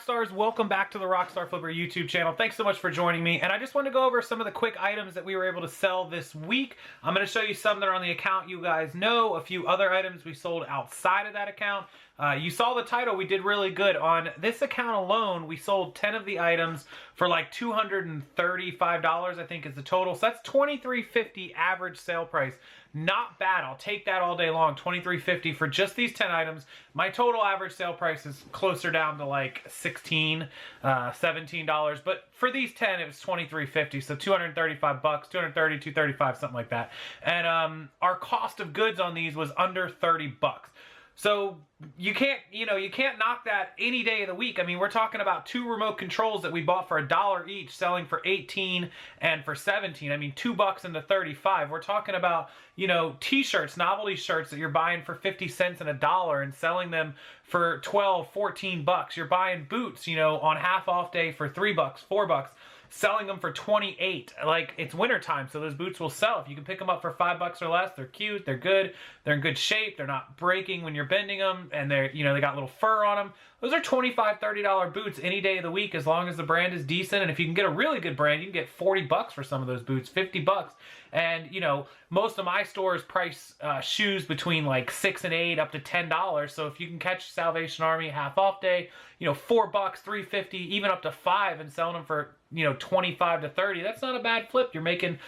Rockstars, welcome back to the Rockstarflipper YouTube channel. Thanks so much for joining me. And I just wanted to go over some of the quick items that we were able to sell this week. I'm going to show you some that are on the account you guys know, a few other items we sold outside of that account. You saw the title, we did really good. On this account alone, we sold 10 of the items for like $235, I think is the total. So that's $23.50 average sale price. Not bad. I'll take that all day long. $23.50 for just these 10 items. My total average sale price is closer down to like $16, $17. But for these 10, it was $23.50. So $235, $230, $235, something like that. And our cost of goods on these was under $30. So you can't knock that any day of the week. I mean, we're talking about two remote controls that we bought for $1 each, selling for $18 and for $17. I mean, $2 into $35. We're talking about, t-shirts, novelty shirts that you're buying for 50 cents and $1 and selling them for 12, 14 bucks. You're buying boots, on half off day for $3, $4. Selling them for 28. Like, it's wintertime, so those boots will sell. If you can pick them up for $5 or less, they're cute, they're good, they're in good shape, they're not breaking when you're bending them, and they're, they got little fur on them. Those are $25, $30 boots any day of the week, as long as the brand is decent. And if you can get a really good brand, you can get $40 for some of those boots, $50. And, most of my stores price shoes between like $6 and $8 up to $10. So if you can catch Salvation Army half off day, $4, $3.50, even up to $5, and selling them for, 25 to 30, that's not a bad flip. You're making,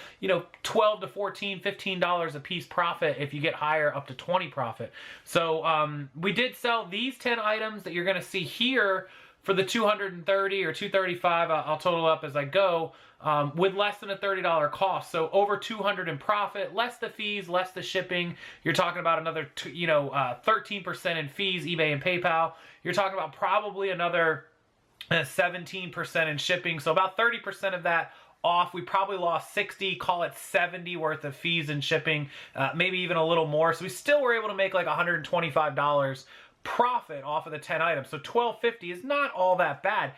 12 to 14, $15 a piece profit if you get higher, up to 20 profit. So we did sell these 10 items that you're going to see here for the 230 or 235. I'll total up as I go, with less than a $30 cost. So over 200 in profit, less the fees, less the shipping. You're talking about another 13% in fees, eBay and PayPal. You're talking about probably another 17% in shipping. So about 30% of that off. We probably lost 60, call it 70 worth of fees and shipping, maybe even a little more. So we still were able to make like $125 profit off of the 10 items. So $12.50 is not all that bad.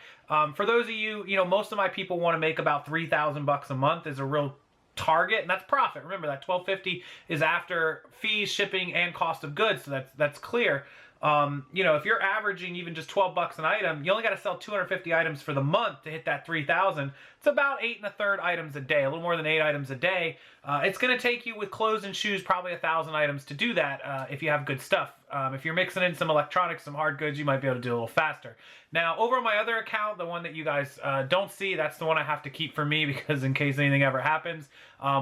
For those of you, most of my people want to make about $3,000 a month is a real target, and that's profit. Remember that $12.50 is after fees, shipping, and cost of goods. So that's clear. If you're averaging even just $12 an item, you only got to sell 250 items for the month to hit that 3,000. It's about 8 1/3 items a day, a little more than 8 items a day. It's going to take you, with clothes and shoes, probably 1,000 items to do that if you have good stuff. If you're mixing in some electronics, some hard goods, you might be able to do a little faster. Now, over on my other account, the one that you guys don't see, that's the one I have to keep for me because in case anything ever happens.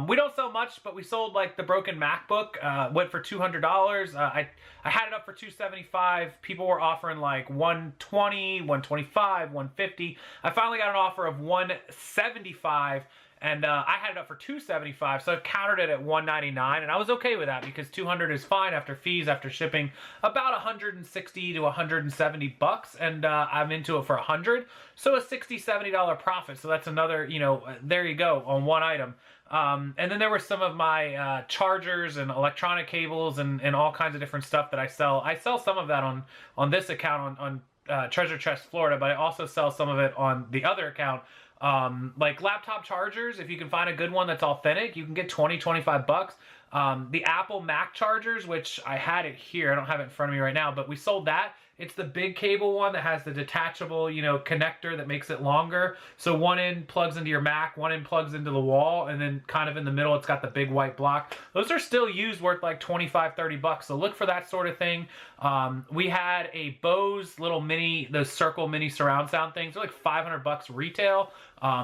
We don't sell much, but we sold like the broken MacBook, went for $200. I had it up for $275. People were offering like $120, $125, $150. I finally got an offer of $175. And I had it up for $275, so I countered it at $199, and I was okay with that because $200 is fine after fees, after shipping, about $160 to $170, and I'm into it for $100, so a $60, $70 profit. So that's another, there you go on one item. And then there were some of my chargers and electronic cables and all kinds of different stuff that I sell. I sell some of that on this account on Treasure Chest Florida, but I also sell some of it on the other account. Like laptop chargers, if you can find a good one that's authentic, you can get 20, 25 bucks. The Apple Mac chargers, which I had it here, I don't have it in front of me right now, but we sold that. It's the big cable one that has the detachable, connector that makes it longer. So one end plugs into your Mac, one end plugs into the wall, and then kind of in the middle, it's got the big white block. Those are still used, worth like 25, 30 bucks. So look for that sort of thing. We had a Bose little those circle mini surround sound things. They're like 500 bucks retail.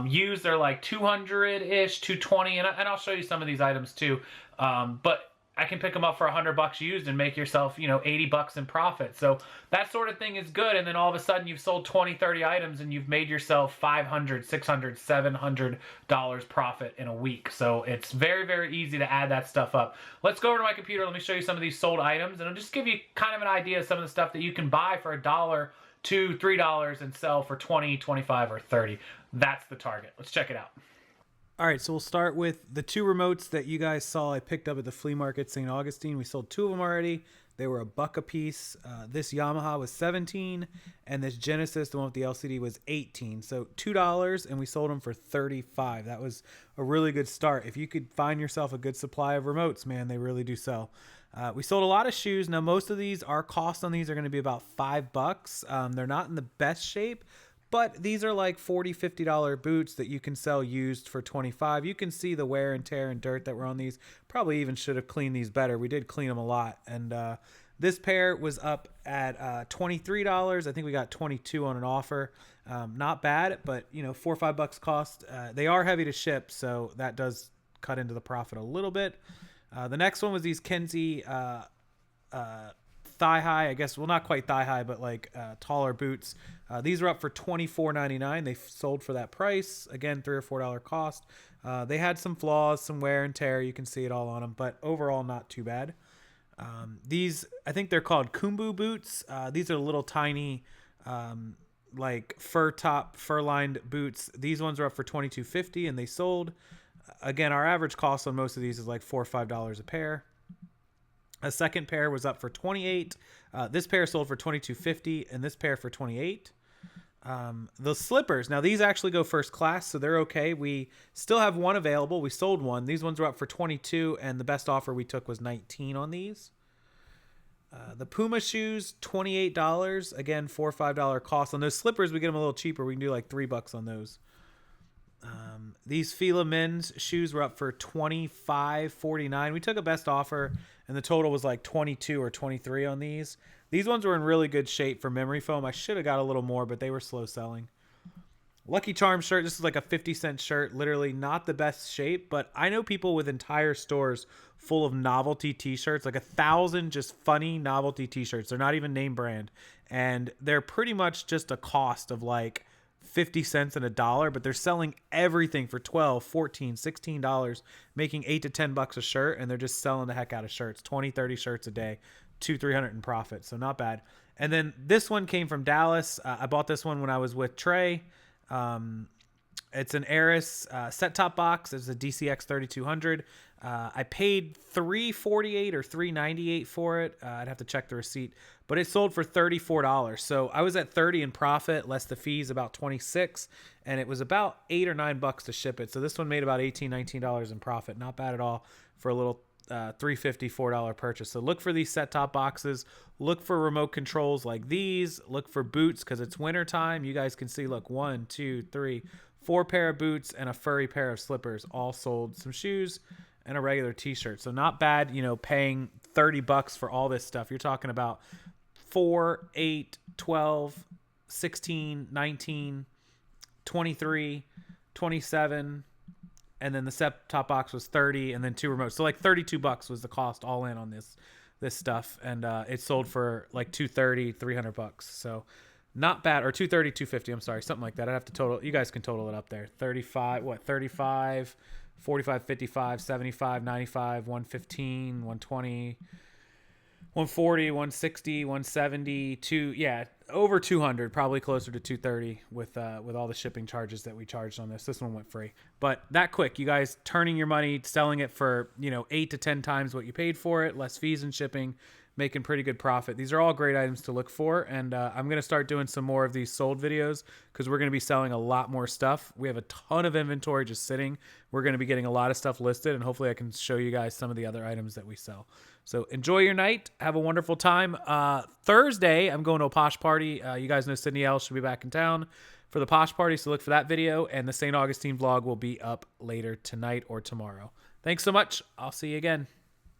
Used, they're like 200-ish, 220, and I'll show you some of these items too. But I can pick them up for 100 bucks used and make yourself, 80 bucks in profit. So that sort of thing is good. And then all of a sudden you've sold 20, 30 items and you've made yourself $500, $600, $700 profit in a week. So it's very, very easy to add that stuff up. Let's go over to my computer. Let me show you some of these sold items, and I'll just give you kind of an idea of some of the stuff that you can buy for $1, $2, $3 and sell for 20, 25, or 30. That's the target. Let's check it out. All right, so we'll start with the two remotes that you guys saw I picked up at the flea market St. Augustine. We sold 2 of them already. They were $1 a piece. This Yamaha was $17, and this Genesis, the one with the LCD, was $18. So $2, and we sold them for $35. That was a really good start. If you could find yourself a good supply of remotes, man, they really do sell. We sold a lot of shoes. Now, most of these, our cost on these are going to be about $5. They're not in the best shape, but these are like $40, $50 boots that you can sell used for $25. You can see the wear and tear and dirt that were on these. Probably even should have cleaned these better. We did clean them a lot. And this pair was up at $23. I think we got 22 on an offer. Not bad, but you know, $4 or $5 cost. They are heavy to ship, so that does cut into the profit a little bit. The next one was these Kenzie thigh high, I guess. Well, not quite thigh high, but like taller boots. These are up for $24.99. They sold for that price. Again, $3 or $4 cost. They had some flaws, some wear and tear. You can see it all on them, but overall not too bad. These, I think they're called Kumbu boots. These are little tiny, like fur lined boots. These ones are up for $22.50 and they sold. Again, our average cost on most of these is like $4 or $5 a pair. A second pair was up for $28. This pair sold for $22.50 and this pair for $28. The slippers, now these actually go first class, so they're okay. We still have one available. We sold one. These ones were up for $22 and the best offer we took was $19 on these. The Puma shoes, $28. Again, $4 or $5 cost. On those slippers, we get them a little cheaper. We can do like $3 on those. These Fila men's shoes were up for $25.49. We took a best offer and the total was like 22 or 23 on these. These ones were in really good shape for memory foam. I should have got a little more, but they were slow selling. Lucky Charms shirt. This is like a 50-cent shirt. Literally not the best shape, but I know people with entire stores full of novelty t-shirts, like 1,000 just funny novelty t-shirts. They're not even name brand. And they're pretty much just a cost of like 50 cents and $1, but they're selling everything for $12, $14, $16, making $8 to $10 a shirt, and they're just selling the heck out of shirts. 20, 30 shirts a day, $200-300 in profit, so not bad. And then this one came from Dallas. I bought this one when I was with Trey. It's an Aris set-top box. It's a DCX 3200. I paid $348 or $398 for it. I'd have to check the receipt, but it sold for $34. So I was at 30 in profit, less the fees, about 26, and it was about $8 or $9 to ship it. So this one made about $18-19 in profit. Not bad at all for a little $350, $4 purchase. So look for these set-top boxes. Look for remote controls like these. Look for boots because it's winter time. You guys can see, look, 1, 2, 3, 4 pair of boots and a furry pair of slippers all sold. Some shoes and a regular t-shirt. So not bad, you know, paying $30 for all this stuff. You're talking about 4, 8, 12, 16, 19, 23, 27, and then the set-top box was 30 and then 2 remotes. So like $32 was the cost all in on this stuff, and it sold for like $230, $300. So not bad. Or $230, $250, I'm sorry, something like that. I'd have to total. You guys can total it up there. 35, 45, 55, 75, 95, 115, 120, 140, 160, 170, yeah, over 200, probably closer to 230 with all the shipping charges that we charged on this. This one went free. But that quick, you guys turning your money, selling it for, 8 to 10 times what you paid for it, less fees and shipping, making pretty good profit. These are all great items to look for, and I'm going to start doing some more of these sold videos because we're going to be selling a lot more stuff. We have a ton of inventory just sitting. We're going to be getting a lot of stuff listed, and hopefully I can show you guys some of the other items that we sell. So enjoy your night. Have a wonderful time. Thursday, I'm going to a posh party. You guys know Sydney L should be back in town for the posh party, so look for that video, and the St. Augustine vlog will be up later tonight or tomorrow. Thanks so much. I'll see you again.